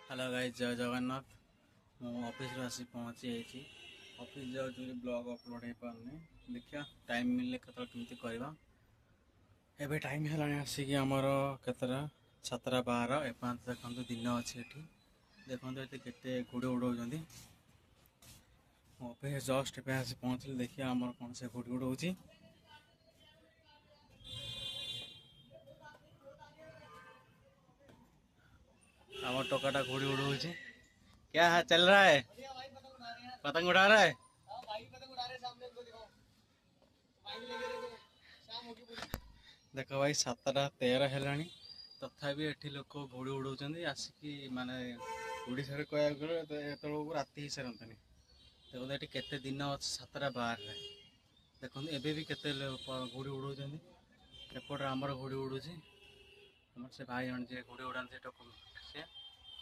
Hello guys, जय जगन्नाथ। मु office आसी पहुँची जाइए। ऑफिस जाऊँ ब्लॉग अपलोड हो पारनी। देखिए टाइम मिलने केमी करवा। एबे टाइम है आसिक आमर केतरा 7:12 एपांत देखो दिन अच्छी एटी देखो ये घुड़ी उड़ाऊँ। ऑफिस जस्ट ए आसी पहुँचली। देखिए आमर कौन से घुड़ी उड़ाऊँ। आम टोकाटा घुड़ी उड़ाऊँ। क्या है चल रहा है? पतंग उड़ा रहा है। देख भाई 7:13 है तथापि एठी लोक घुड़ी उड़ाऊँ आसिकी माने ओडिशा कह राति ही सारंतनी। देखो ये केते दिन अच्छे 7:12 देखो एबे भी केते घुड़ी उड़ाऊँ। एपटे आमर घुड़ी उड़ू आम से भाई जन जी घुड़ी उड़ा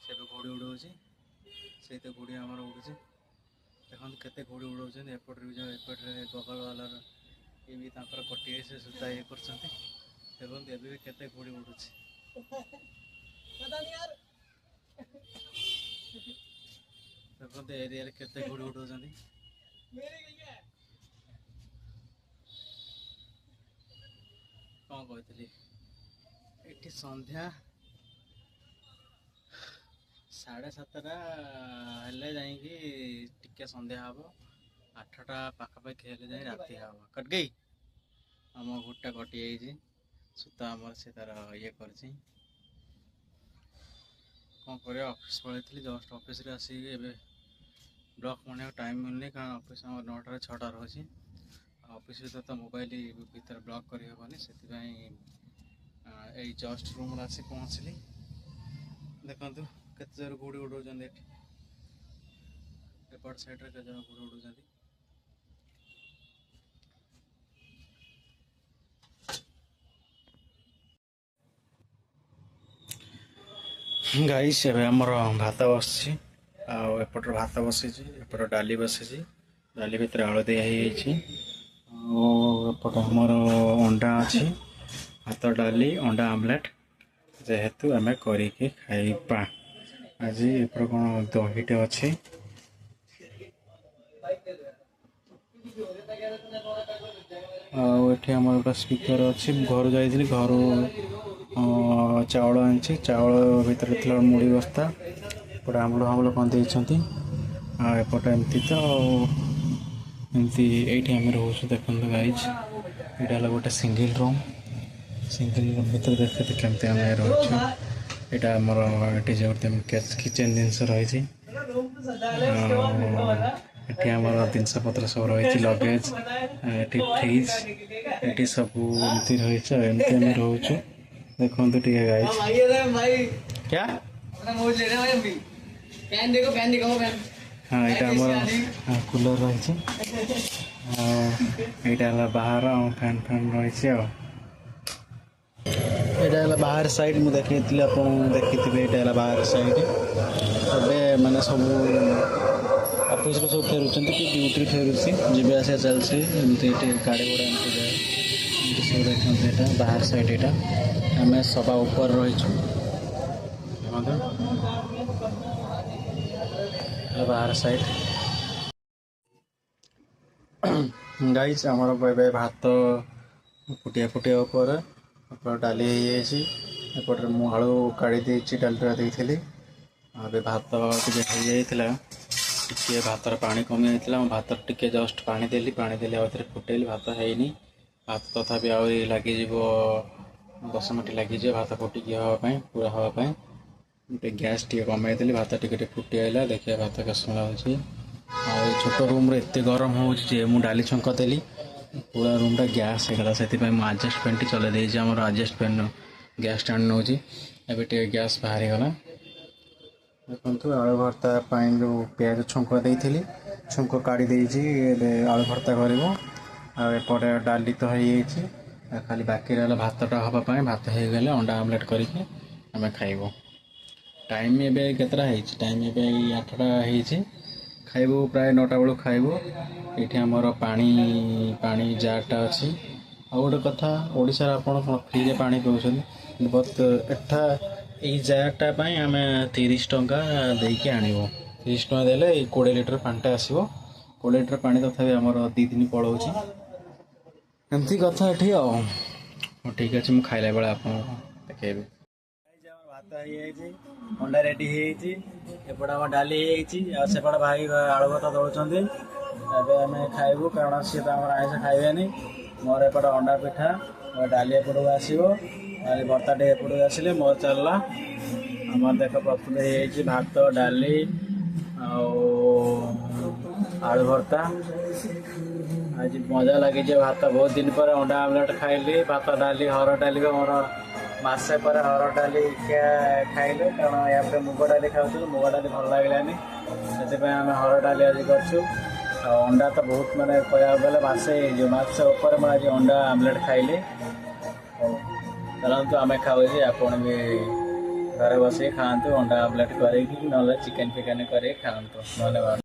से भी घुड़ी उड़ाऊँ से तो घुड़ी आमर उड़ू। देखो केते घुड़ी उड़ाऊँ। एपटे भी एपटे बगल वाला ये भी कटिए से सूता ये कर देखो ए भी केते घुड़ी उड़ू। देखो एरिया केते घुड़ी उड़ाऊँ। कौन कहती ये संध्या 7:30 हेले जाइए संध्या हम 8टा पाखापाखि हेले जाए राति हम कट गई। आम घुटा कटि जाइए सूता आमर से तार ये कर कौन कर ऑफिस पलि जस्ट ऑफिस आसिक ब्लॉक बना टाइम मिलनी कारण ऑफिस 9टा 6टा रही ऑफिस भर तो मोबाइल भीतर ब्लॉक करहबनी से जस्ट रूम आसी पहुँचली। देखु केत जोर घुड़ी उड़ाऊँ एपट साइड के जोर घुड़ी उड़ाऊँ। गाइस एबे हमर भात बसछि एपटर भात बसि एपटर डाली बसि डाली भितर आलू दिया एपट हमर अंडा अच्छी भात डाली अंडा आमलेट जेहेतु आम करके खाइबा। आज एपट कौन दहीटे अच्छी आठ आम गोटे स्पीकर अच्छी घर जाइए घर चाउल आनी चाउल भितर थी मुड़ी बस्ता एपटे आमल हामल कौन देती एपटे एमती तो एमती ये आम रोच। देखो गाइज यहाँ गोटे सिंगल रूम भर देखते केमती आम रोचे यहाँ आमर ये किचेन जिनस रही ये आमर जिनस पत्र सब रही लगेज ये फ्रिज ये सब एमती रही एमती आम रोचु। देखो गाइस क्या हाँ यहाँ आमर कूलर रही यहाँ बाहर फैन फैन रही यहाँ बाहर साइड मुझे देखी आप देखी यहाँ बाहर साइड ए मैंने सब ऑफिस सब फेरुँच कि ड्यूटी फेरुची जी आसा चलती एमती गाड़ी घोड़ा एमती जाए सब देखते यहाँ बाहर साइड यहाँ आम सभा ऊपर रहीचु बाहर साइड गाइस आमर भात फुटिया फुटिया पर डाली एपटे मु आलू काढ़ी डालीटा देती अबे भात टे भातर पानी कमी जाता भात टे जस्ट पानी देली आउ फुटेली भात है भात तथापि आहरी लगे 10 मिनट लगे भात फुटिकी हाँपाई पूरा हाँपाई गोटे गैस टे कमे देली भात टे फुटी आइला देखिए भात कैसा लागे छोट रूम एत गरम हो डाली छंक देली पूरा रूम टा गैस होगा से आडजस्ट फैन टी चल आम आडजस्ट फैन गैस स्टैंड नौ ए गैस बाहरी गला। देखो आलू भर्ता जो प्याज छुंक देती छुंक काढ़ी आलू भर्ता करपटे डाली तो हो खाली बाकी रहा भातटा हाँपाई भात हो गले अंडा आमलेट करके आम खाइबू। टाइम एबे केतरा टाइम एबे 8टा खाइबू प्राय 9टा बेलू खाइबू। ये आमर पानी पानी जारटा अच्छी आ गोटे कथा ओडिशा आप फ्री पानी पाऊँ बट एठा ଏଇ ଜାରଟା ପାଇଁ ଆମେ 30 ଟଙ୍କା ଦେଇକି ଆଣିବୁ। 30 ଟଙ୍କା ଦେଲେ ଏଇ 20 ଲିଟର ପାଣିଟା ଆସିବ। 20 ଲିଟର ପାଣି ତଥାପି ଆମର 2 ଦିନ ପଳାଉଛି। ଏମିତି କଥା ଏଠି ଆଉ। ହଉ ଠିକ୍ ଅଛି, ମୁଁ ଖାଇଲା ବେଳେ ଆପଣଙ୍କୁ ଦେଖେଇବି। ଭାତ ହେଇଯାଇଛି, ଅଣ୍ଡା ରେଡ଼ି ହେଇଯାଇଛି, ଏପଟେ ଆମର ଡାଲି ହେଇଯାଇଛି, ଆଉ ସେପଟେ ଭାଇ ଆଳୁ ଭର୍ତ୍ତା ଦଉଛନ୍ତି। ଏବେ ଆମେ ଖାଇବୁ, କାରଣ ସିଏ ତ ଆମର ଆଇଁଷ ଖାଇବେନି। ମୋର ଏପଟେ ଅଣ୍ଡା ପିଠା, ଡାଲି ଏପଟକୁ ଆସିବ, ଡାଲି ଭର୍ତ୍ତାଟେ ଏପଟକୁ ଆସିଲେ ମୋର ଚାଲିଲା। ଆମର ଦେଖ ପ୍ରସ୍ତୁତ ହେଇଯାଇଛି ଭାତ, ଡାଲି ଆଉ ଆଳୁ ଭର୍ତ୍ତା। ଆଜି ମଜା ଲାଗିଛି ଭାତ, ବହୁତ ଦିନ ପରେ ଅଣ୍ଡା ଆମଲେଟ୍ ଖାଇଲି। ଭାତ, ଡାଲି, ହରଡ଼ ଡାଲି ବି ମୋର ମାସେ ପରେ ହରଡ଼ ଡାଲି ଖାଇଲୁ, କାରଣ ୟା ପରେ ମୁଗ ଡାଲି ଖାଉଥିଲୁ, ମୁଗ ଡାଲି ଭଲ ଲାଗିଲାନି, ସେଥିପାଇଁ ଆମେ ହରଡ଼ ଡାଲି ଆଜି କରିଛୁ। ଆଉ ଅଣ୍ଡା ତ ବହୁତ, ମାନେ କହିବାକୁ ଗଲେ ମାସେ ହେଇଯିବ, ମାସେ ଉପରେ ମୁଁ ଆଜି ଅଣ୍ଡା ଆମଲେଟ୍ ଖାଇଲି। ହଉ ଚାଲନ୍ତୁ ଆମେ ଖାଉଛି, ଆପଣ ବି ଘରେ ବସିକି ଖାଆନ୍ତୁ, ଅଣ୍ଡା ଆମଲେଟ୍ କରିକି, ନହେଲେ ଚିକେନ୍ ଫିକେନ୍ କରିକି ଖାଆନ୍ତୁ, ଧନ୍ୟବାଦ।